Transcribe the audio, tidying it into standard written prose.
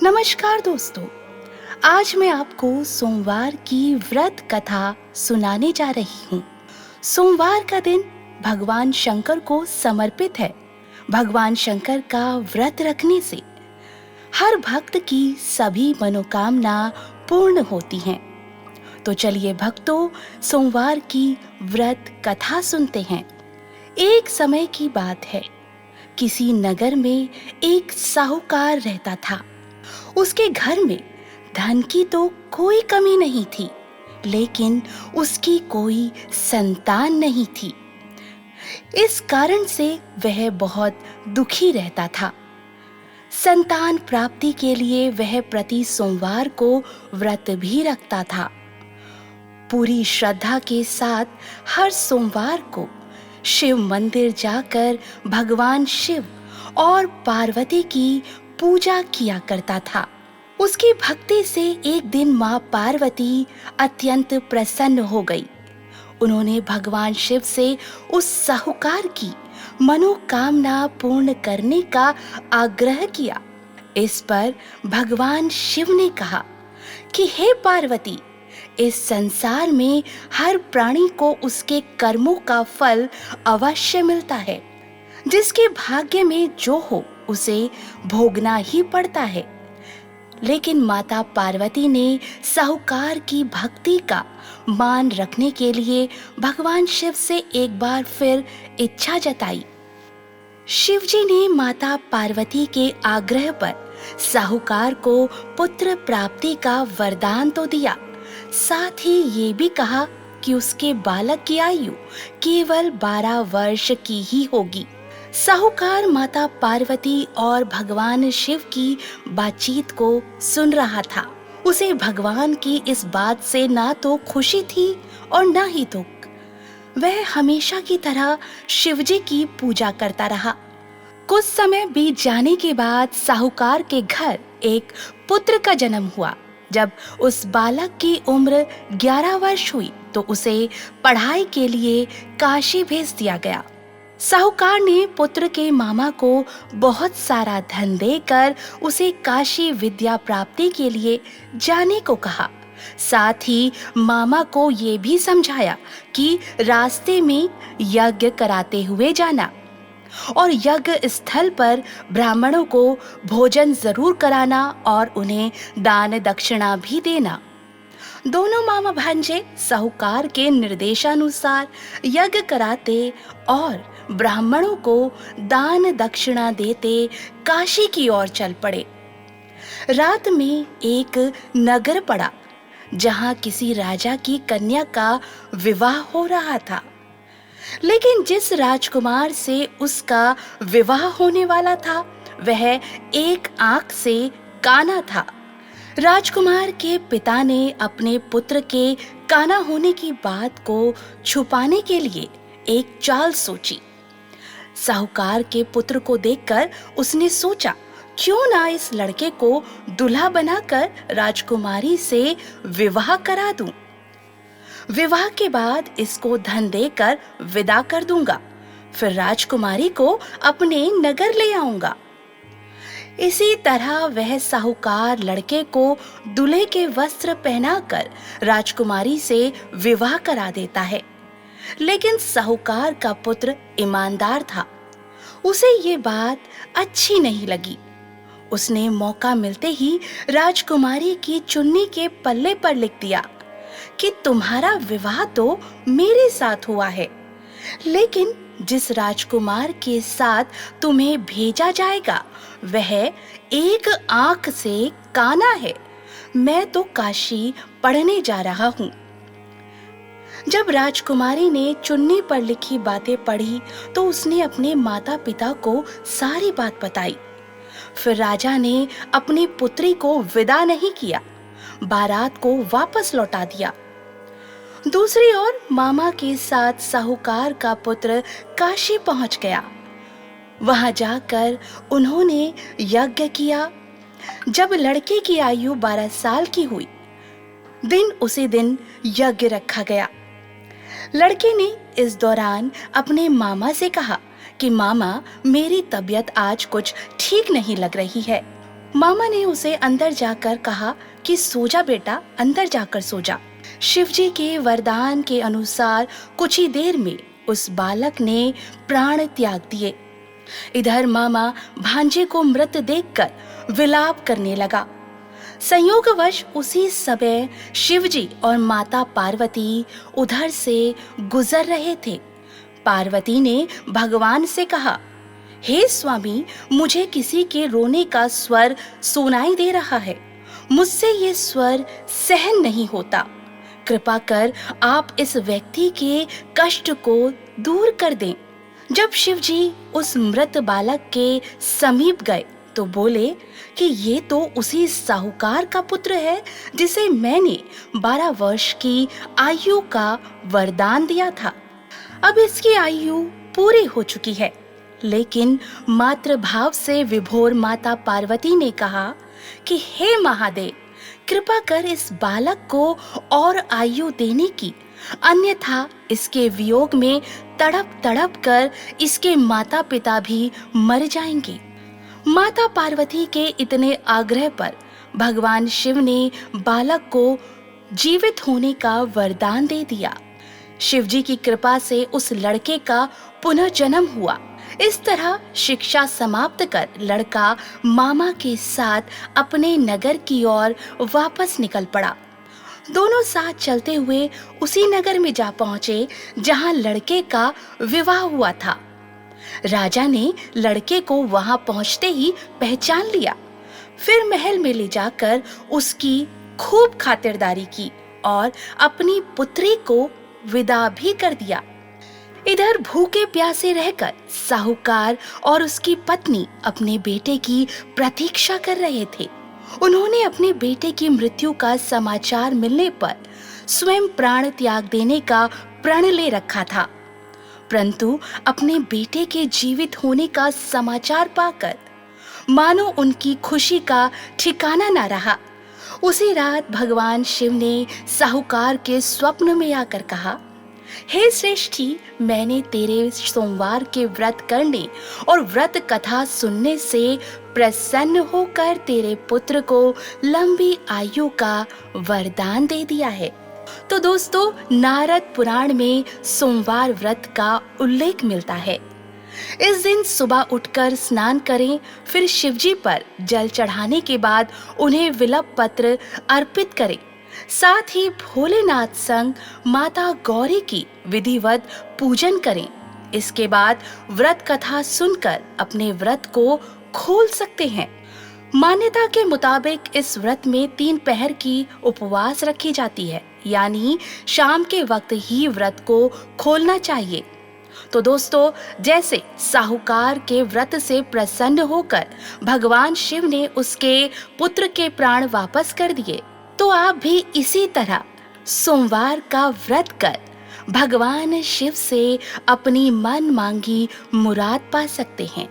नमस्कार दोस्तों। आज मैं आपको सोमवार की व्रत कथा सुनाने जा रही हूँ। सोमवार का दिन भगवान शंकर को समर्पित है। भगवान शंकर का व्रत रखने से हर भक्त की सभी मनोकामना पूर्ण होती हैं। तो चलिए भक्तों, सोमवार की व्रत कथा सुनते हैं। एक समय की बात है, किसी नगर में एक साहूकार रहता था। उसके घर में धन की तो कोई कमी नहीं थी, लेकिन उसकी कोई संतान नहीं थी। इस कारण से वह बहुत दुखी रहता था। संतान प्राप्ति के लिए वह प्रति सोमवार को व्रत भी रखता था। पूरी श्रद्धा के साथ हर सोमवार को शिव मंदिर जाकर भगवान शिव और पार्वती की पूजा किया करता था। उसकी भक्ति से एक दिन माँ पार्वती अत्यंत प्रसन्न हो गई। उन्होंने भगवान शिव से उस साहूकार की मनोकामना पूर्ण करने का आग्रह किया। इस पर भगवान शिव ने कहा कि हे पार्वती, इस संसार में हर प्राणी को उसके कर्मों का फल अवश्य मिलता है। जिसके भाग्य में जो हो उसे भोगना ही पड़ता है। लेकिन माता पार्वती ने साहूकार की भक्ति का मान रखने के लिए भगवान शिव से एक बार फिर इच्छा जताई। शिवजी ने माता पार्वती के आग्रह पर साहूकार को पुत्र प्राप्ति का वरदान तो दिया, साथ ही ये भी कहा कि उसके बालक की आयु केवल 12 वर्ष की ही होगी। साहूकार माता पार्वती और भगवान शिव की बातचीत को सुन रहा था। उसे भगवान की इस बात से ना तो खुशी थी और ना ही दुख। वह हमेशा की तरह शिवजी की पूजा करता रहा। कुछ समय बीत जाने के बाद साहूकार के घर एक पुत्र का जन्म हुआ। जब उस बालक की उम्र 11 वर्ष हुई तो उसे पढ़ाई के लिए काशी भेज दिया गया। साहूकार ने पुत्र के मामा को बहुत सारा धन देकर उसे काशी विद्या प्राप्ति के लिए जाने को कहा। साथ ही मामा को ये भी समझाया कि रास्ते में यज्ञ कराते हुए जाना और यज्ञ स्थल पर ब्राह्मणों को भोजन जरूर कराना और उन्हें दान दक्षिणा भी देना। दोनों मामा भांजे साहूकार के निर्देशानुसार यज्ञ कराते और ब्राह्मणों को दान दक्षिणा देते काशी की ओर चल पड़े। रात में एक नगर पड़ा जहां किसी राजा की कन्या का विवाह हो रहा था। लेकिन जिस राजकुमार से उसका विवाह होने वाला था वह एक आंख से काना था। राजकुमार के पिता ने अपने पुत्र के काना होने की बात को छुपाने के लिए एक चाल सोची। साहूकार के पुत्र को देखकर उसने सोचा, क्यों ना इस लड़के को दूल्हा बनाकर राजकुमारी से विवाह करा दूं। विवाह के बाद इसको धन देकर विदा कर दूंगा, फिर राजकुमारी को अपने नगर ले आऊंगा। इसी तरह वह साहूकार लड़के को दूल्हे के वस्त्र पहनाकर राजकुमारी से विवाह करा देता है। लेकिन साहूकार का पुत्र ईमानदार था। उसे ये बात अच्छी नहीं लगी। उसने मौका मिलते ही राजकुमारी की चुन्नी के पल्ले पर लिख दिया कि तुम्हारा विवाह तो मेरे साथ हुआ है, लेकिन जिस राजकुमार के साथ तुम्हें भेजा जाएगा वह एक आंख से काना है। मैं तो काशी पढ़ने जा रहा हूँ। जब राजकुमारी ने चुन्नी पर लिखी बातें पढ़ी तो उसने अपने माता पिता को सारी बात बताई। फिर राजा ने अपनी पुत्री को विदा नहीं किया, बारात को वापस लौटा दिया। दूसरी ओर मामा के साथ साहूकार का पुत्र काशी पहुंच गया। वहां जाकर उन्होंने यज्ञ किया। जब लड़के की आयु 12 साल की हुई, उसी दिन यज्ञ रखा गया। लड़के ने इस दौरान अपने मामा से कहा कि मामा, मेरी तबीयत आज कुछ ठीक नहीं लग रही है। मामा ने उसे अंदर जाकर कहा कि सो जा बेटा, अंदर जाकर सो जा। शिवजी के वरदान के अनुसार कुछ ही देर में उस बालक ने प्राण त्याग दिए। इधर मामा भांजे को मृत देखकर विलाप करने लगा। संयोगवश उसी समय शिवजी और माता पार्वती उधर से गुजर रहे थे। पार्वती ने भगवान से कहा, हे स्वामी, मुझे किसी के रोने का स्वर सुनाई दे रहा है। मुझसे ये स्वर सहन नहीं होता। कृपा कर आप इस व्यक्ति के कष्ट को दूर कर दें। जब शिवजी उस मृत बालक के समीप गए तो बोले कि ये तो उसी साहूकार का पुत्र है जिसे मैंने 12 वर्ष की आयु का वरदान दिया था। अब इसकी आयु पूरी हो चुकी है। लेकिन मातृभाव से विभोर माता पार्वती ने कहा कि हे महादेव, कृपा कर इस बालक को और आयु देने की, अन्यथा इसके वियोग में तड़प तड़प कर इसके माता पिता भी मर जाएंगे। माता पार्वती के इतने आग्रह पर भगवान शिव ने बालक को जीवित होने का वरदान दे दिया। शिवजी की कृपा से उस लड़के का पुनः जन्म हुआ। इस तरह शिक्षा समाप्त कर लड़का मामा के साथ अपने नगर की ओर वापस निकल पड़ा। दोनों साथ चलते हुए उसी नगर में जा पहुंचे जहां लड़के का विवाह हुआ था। राजा ने लड़के को वहां पहुंचते ही पहचान लिया। फिर महल में ले जाकर उसकी खूब खातिरदारी की और अपनी पुत्री को विदा भी कर दिया। इधर भूखे प्यासे रहकर साहूकार और उसकी पत्नी अपने बेटे की प्रतीक्षा कर रहे थे। उन्होंने अपने बेटे की मृत्यु का समाचार मिलने पर स्वयं प्राण त्याग देने का प्रण ले रखा था, परंतु अपने बेटे के जीवित होने का समाचार पाकर मानो उनकी खुशी का ठिकाना न रहा। उसी रात भगवान शिव ने साहूकार के स्वप्न में आकर कहा, हे श्रेष्ठी, मैंने तेरे सोमवार के व्रत करने और व्रत कथा सुनने से प्रसन्न होकर तेरे पुत्र को लंबी आयु का वरदान दे दिया है। तो दोस्तों, नारद पुराण में सोमवार व्रत का उल्लेख मिलता है। इस दिन सुबह उठकर स्नान करें, फिर शिवजी पर जल चढ़ाने के बाद उन्हें विलप पत्र अर्पित करें। साथ ही भोलेनाथ संग माता गौरी की विधिवत पूजन करें। इसके बाद व्रत कथा सुनकर अपने व्रत को खोल सकते हैं। मान्यता के मुताबिक इस व्रत में 3 पहर की उपवास रखी जाती है, यानी शाम के वक्त ही व्रत को खोलना चाहिए। तो दोस्तों, जैसे साहूकार के व्रत से प्रसन्न होकर भगवान शिव ने उसके पुत्र के प्राण वापस कर दिए, तो आप भी इसी तरह सोमवार का व्रत कर भगवान शिव से अपनी मन मांगी मुराद पा सकते हैं।